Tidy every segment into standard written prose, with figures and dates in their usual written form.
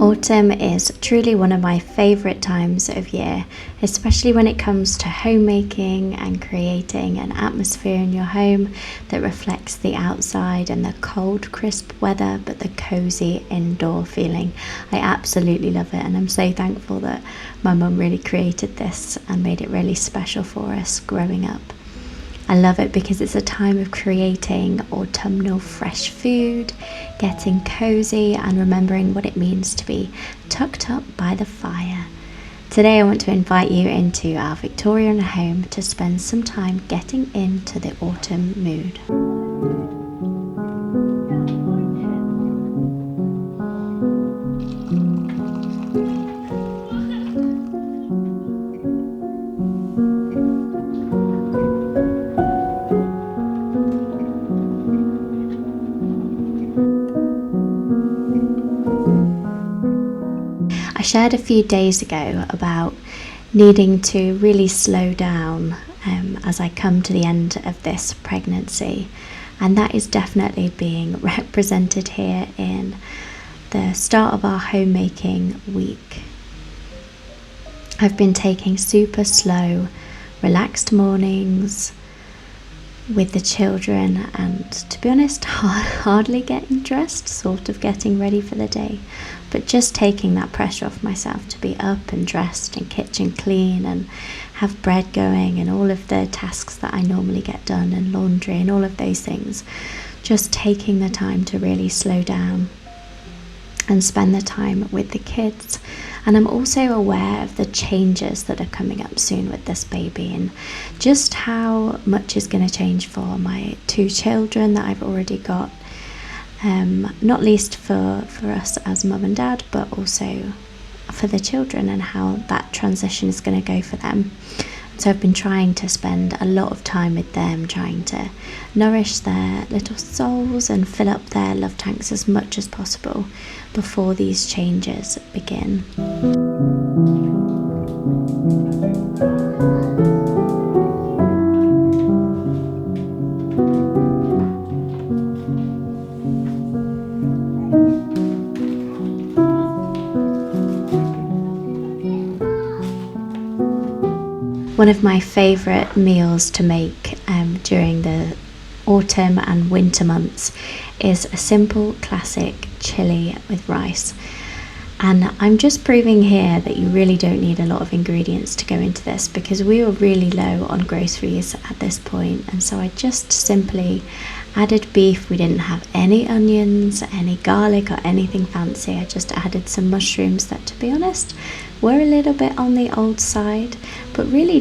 Autumn is truly one of my favourite times of year, especially when it comes to homemaking and creating an atmosphere in your home that reflects the outside and the cold, crisp weather, but the cosy indoor feeling. I absolutely love it, and I'm so thankful that my mum really created this and made it really special for us growing up. I love it because it's a time of creating autumnal fresh food, getting cozy, and remembering what it means to be tucked up by the fire. Today I want to invite you into our Victorian home to spend some time getting into the autumn mood. I shared a few days ago about needing to really slow down as I come to the end of this pregnancy, and that is definitely being represented here in the start of our homemaking week. I've been taking super slow, relaxed mornings with the children, and to be honest, hardly getting dressed, sort of getting ready for the day, but just taking that pressure off myself to be up and dressed and kitchen clean and have bread going and all of the tasks that I normally get done and laundry and all of those things. Just taking the time to really slow down and spend the time with the kids. And I'm also aware of the changes that are coming up soon with this baby and just how much is going to change for my two children that I've already got, not least for us as mum and dad, but also for the children and how that transition is going to go for them. So I've been trying to spend a lot of time with them, trying to nourish their little souls and fill up their love tanks as much as possible before these changes begin. One of my favourite meals to make during the autumn and winter months is a simple classic chilli with rice. And I'm just proving here that you really don't need a lot of ingredients to go into this, because we were really low on groceries at this point, and so I just simply added beef. We didn't have any onions, any garlic or anything fancy. I just added some mushrooms that, to be honest, were a little bit on the old side, but really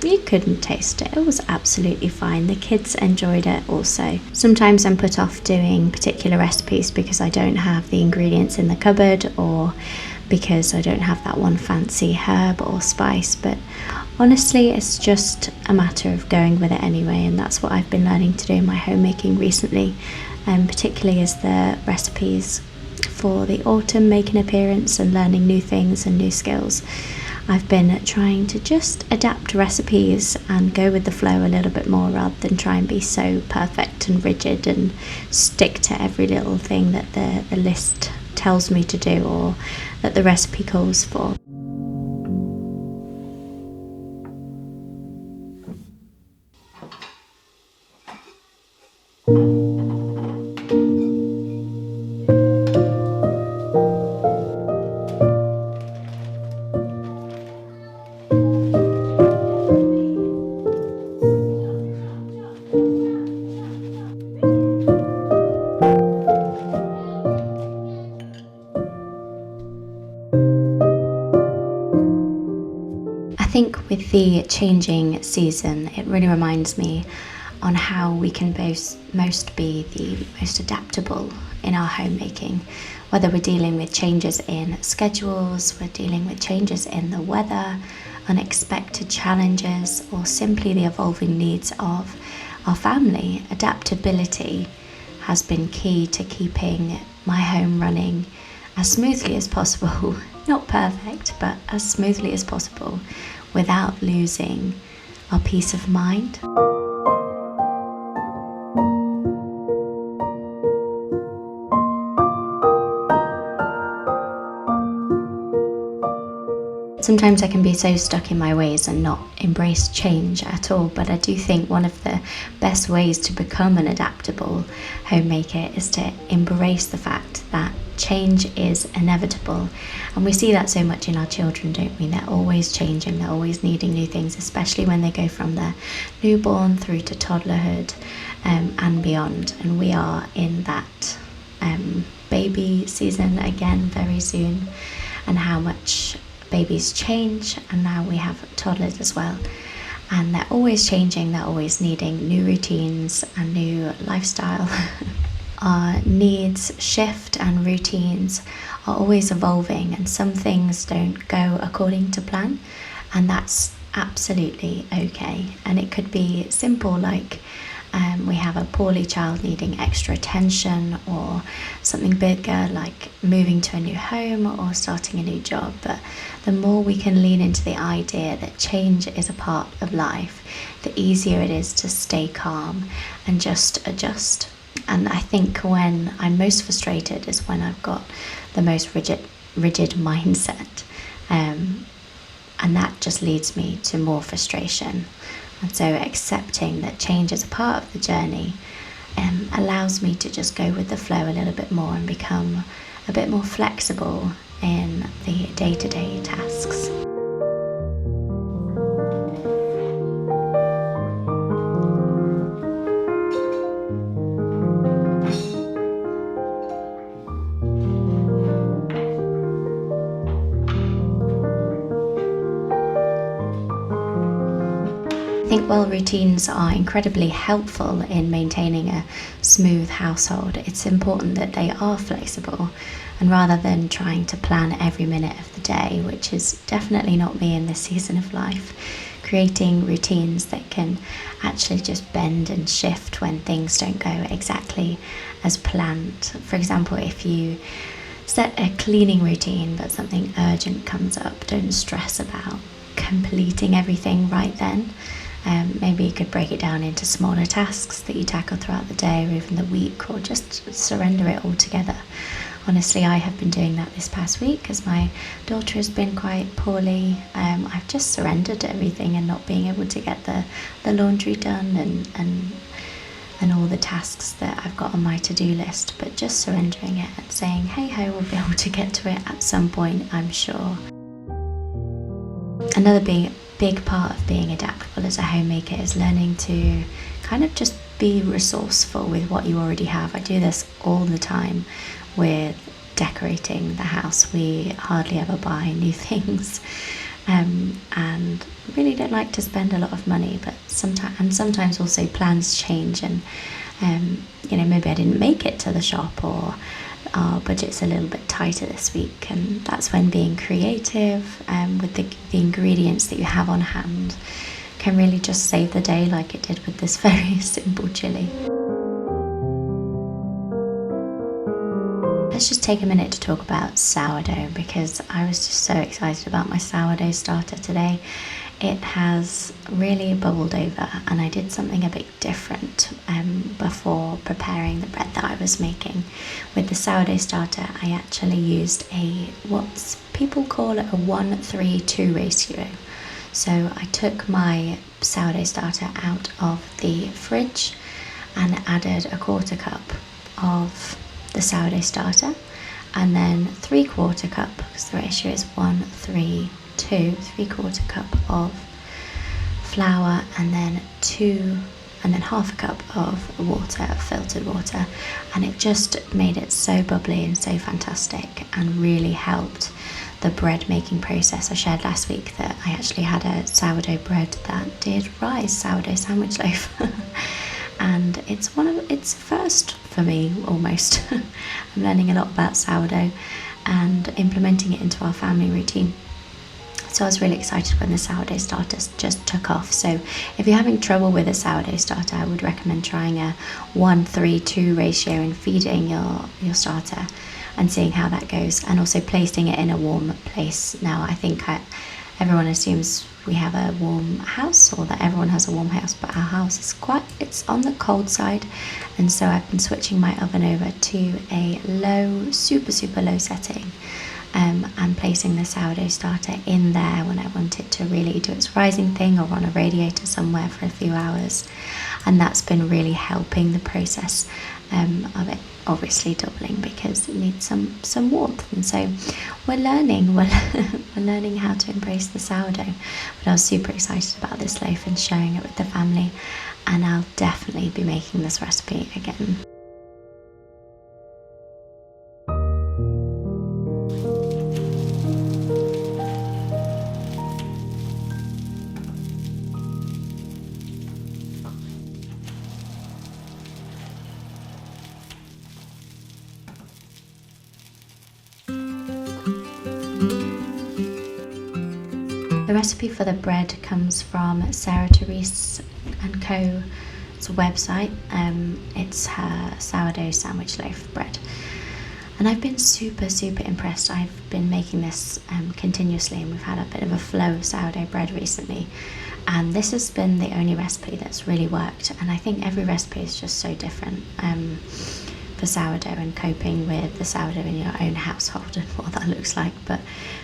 you couldn't taste it. It was absolutely fine. The kids enjoyed it also. Sometimes I'm put off doing particular recipes because I don't have the ingredients in the cupboard, or because I don't have that one fancy herb or spice, but honestly it's just a matter of going with it anyway, and that's what I've been learning to do in my homemaking recently, particularly as the recipes for the autumn make an appearance and learning new things and new skills. I've been trying to just adapt recipes and go with the flow a little bit more, rather than try and be so perfect and rigid and stick to every little thing that the list tells me to do or that the recipe calls for. I think with the changing season, it really reminds me on how we can most be the most adaptable in our homemaking, whether we're dealing with changes in schedules, we're dealing with changes in the weather, unexpected challenges, or simply the evolving needs of our family. Adaptability has been key to keeping my home running as smoothly as possible. Not perfect, but as smoothly as possible, without losing our peace of mind. Sometimes I can be so stuck in my ways and not embrace change at all, but I do think one of the best ways to become an adaptable homemaker is to embrace the fact that change is inevitable. And we see that so much in our children, don't we? They're always changing, they're always needing new things, especially when they go from their newborn through to toddlerhood, and beyond. And we are in that baby season again very soon, and how much babies change, and now we have toddlers as well, and they're always changing, they're always needing new routines and new lifestyle. Our needs shift and routines are always evolving, and some things don't go according to plan, and that's absolutely okay. And it could be simple, like we have a poorly child needing extra attention, or something bigger like moving to a new home or starting a new job. But the more we can lean into the idea that change is a part of life, the easier it is to stay calm and just adjust. And I think when I'm most frustrated is when I've got the most rigid mindset, and that just leads me to more frustration. And so accepting that change is a part of the journey allows me to just go with the flow a little bit more and become a bit more flexible in the day-to-day tasks. I think while routines are incredibly helpful in maintaining a smooth household, it's important that they are flexible, and rather than trying to plan every minute of the day, which is definitely not me in this season of life, creating routines that can actually just bend and shift when things don't go exactly as planned. For example, if you set a cleaning routine but something urgent comes up, don't stress about completing everything right then. Maybe you could break it down into smaller tasks that you tackle throughout the day or even the week, or just surrender it all together. Honestly, I have been doing that this past week as my daughter has been quite poorly. I've just surrendered everything, and not being able to get the laundry done and all the tasks that I've got on my to-do list, but just surrendering it and saying, hey ho, we'll be able to get to it at some point, I'm sure. Another big part of being adaptable as a homemaker is learning to kind of just be resourceful with what you already have. I do this all the time with decorating the house. We hardly ever buy new things, and really don't like to spend a lot of money, but sometimes also plans change, and maybe I didn't make it to the shop, or our budget's a little bit tighter this week, and that's when being creative with the ingredients that you have on hand can really just save the day, like it did with this very simple chili. Let's just take a minute to talk about sourdough, because I was just so excited about my sourdough starter today. It has really bubbled over, and I did something a bit different before preparing the bread that I was making. With the sourdough starter, I actually used what people call a 1:3:2 ratio. So I took my sourdough starter out of the fridge and added a 1/4 cup of the sourdough starter, and then 3/4 cup, because the ratio is 1:3:2, 3/4 cup of flour, and then 1/2 cup of water, filtered water. And it just made it so bubbly and so fantastic, and really helped the bread making process. I shared last week that I actually had a sourdough bread that did rise, sourdough sandwich loaf. And it's a first for me, almost. I'm learning a lot about sourdough and implementing it into our family routine. So I was really excited when the sourdough starter just took off. So if you're having trouble with a sourdough starter, I would recommend trying a 1:3:2 ratio and feeding your starter and seeing how that goes, and also placing it in a warm place. Now, I think everyone assumes we have a warm house, or that everyone has a warm house, but our house is it's on the cold side, and so I've been switching my oven over to a low, super low setting, and placing the sourdough starter in there when I want it to really do its rising thing, or on a radiator somewhere for a few hours. And that's been really helping the process of it obviously doubling, because it needs some warmth. And so we're learning how to embrace the sourdough. But I was super excited about this loaf and sharing it with the family, and I'll definitely be making this recipe again. The recipe for the bread comes from Sarah Therese and Co.'s website. It's her sourdough sandwich loaf bread. And I've been super impressed. I've been making this continuously, and we've had a bit of a flow of sourdough bread recently. And this has been the only recipe that's really worked. And I think every recipe is just so different for sourdough, and coping with the sourdough in your own household and what that looks like. But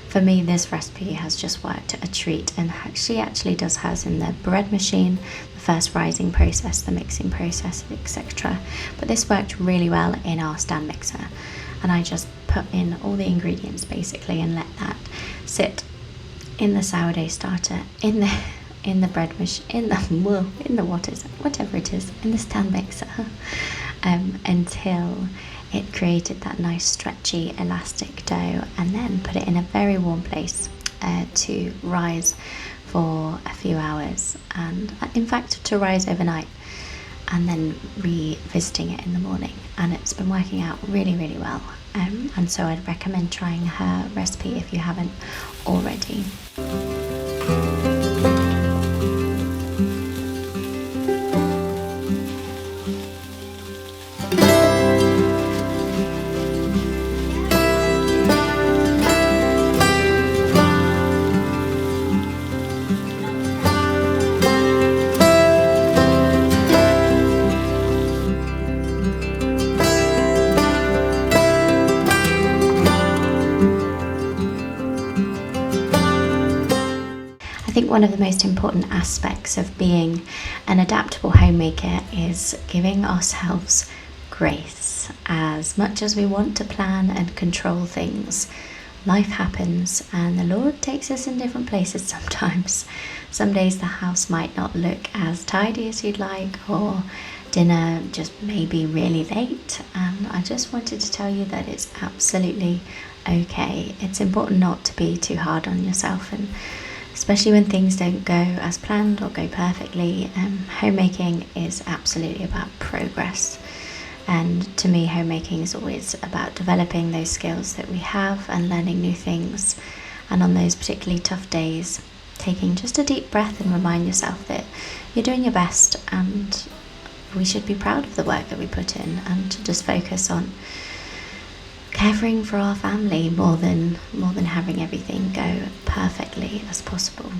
for me, this recipe has just worked a treat, and she actually does hers in the bread machine, the first rising process, the mixing process, etc. But this worked really well in our stand mixer, and I just put in all the ingredients basically and let that sit in the sourdough starter, in the bread machine, in the whatever it is, in the stand mixer, until it created that nice stretchy elastic dough, and then put it in a very warm place to rise for a few hours, and in fact to rise overnight, and then revisiting it in the morning. And it's been working out really well, and so I'd recommend trying her recipe if you haven't already. I think one of the most important aspects of being an adaptable homemaker is giving ourselves grace. As much as we want to plan and control things, life happens, and the Lord takes us in different places sometimes. Some days the house might not look as tidy as you'd like, or dinner just may be really late, and I just wanted to tell you that it's absolutely okay. It's important not to be too hard on yourself, and especially when things don't go as planned or go perfectly. Homemaking is absolutely about progress, and to me homemaking is always about developing those skills that we have and learning new things. And on those particularly tough days, taking just a deep breath and remind yourself that you're doing your best, and we should be proud of the work that we put in, and to just focus on caring for our family more than having everything go perfectly as possible.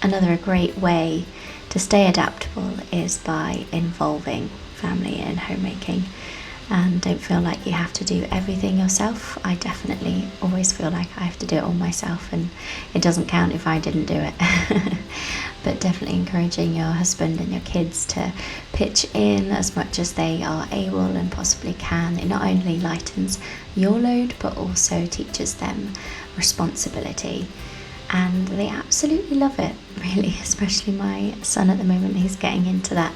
Another great way to stay adaptable is by involving family in homemaking, and don't feel like you have to do everything yourself. I definitely always feel like I have to do it all myself, and it doesn't count if I didn't do it. But definitely encouraging your husband and your kids to pitch in as much as they are able and possibly can. It not only lightens your load, but also teaches them responsibility, and they absolutely love it, really. Especially my son at the moment, he's getting into that.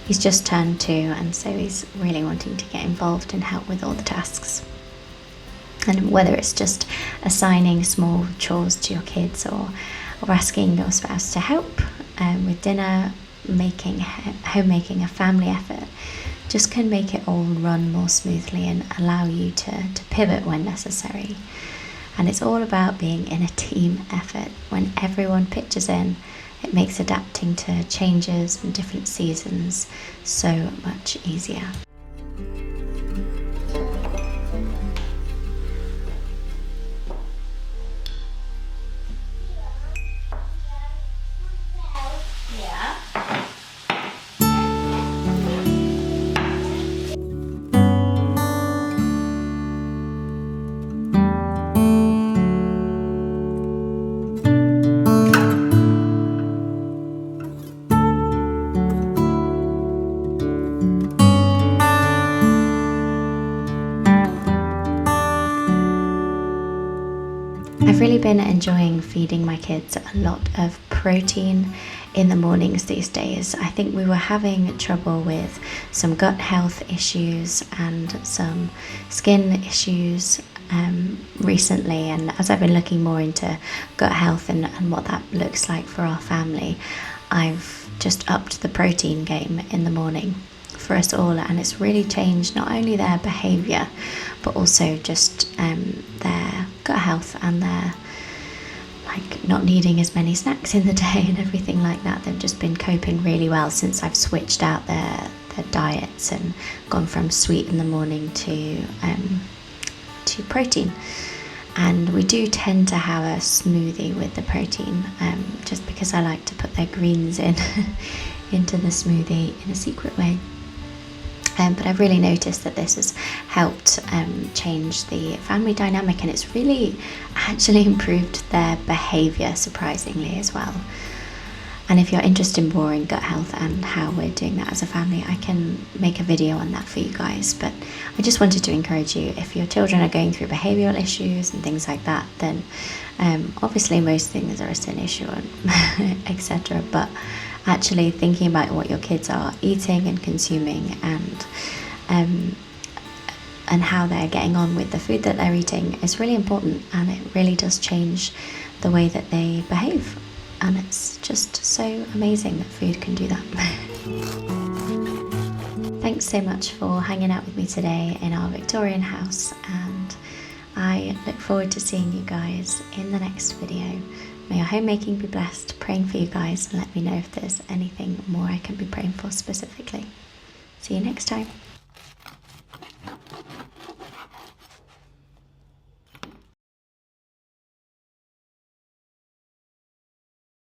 He's just turned 2, and so he's really wanting to get involved and help with all the tasks. And whether it's just assigning small chores to your kids, or asking your spouse to help with dinner, homemaking a family effort just can make it all run more smoothly and allow you to pivot when necessary. And it's all about being in a team effort. When everyone pitches in, it makes adapting to changes and different seasons so much easier. I've really been enjoying feeding my kids a lot of protein in the mornings these days. I think we were having trouble with some gut health issues and some skin issues recently, and as I've been looking more into gut health and what that looks like for our family, I've just upped the protein game in the morning for us all, and it's really changed not only their behavior but also just their gut health and their like not needing as many snacks in the day and everything like that. They've just been coping really well since I've switched out their diets and gone from sweet in the morning to protein. And we do tend to have a smoothie with the protein, just because I like to put their greens in into the smoothie in a secret way. But I've really noticed that this has helped change the family dynamic, and it's really actually improved their behaviour surprisingly as well. And if you're interested in more in gut health and how we're doing that as a family, I can make a video on that for you guys. But I just wanted to encourage you, if your children are going through behavioural issues and things like that, then obviously most things are a sin issue, etc. But actually thinking about what your kids are eating and consuming, and how they're getting on with the food that they're eating is really important, and it really does change the way that they behave. And it's just so amazing that food can do that. Thanks so much for hanging out with me today in our Victorian house, and I look forward to seeing you guys in the next video. May your homemaking be blessed. Praying for you guys, and let me know if there's anything more I can be praying for specifically. See you next time.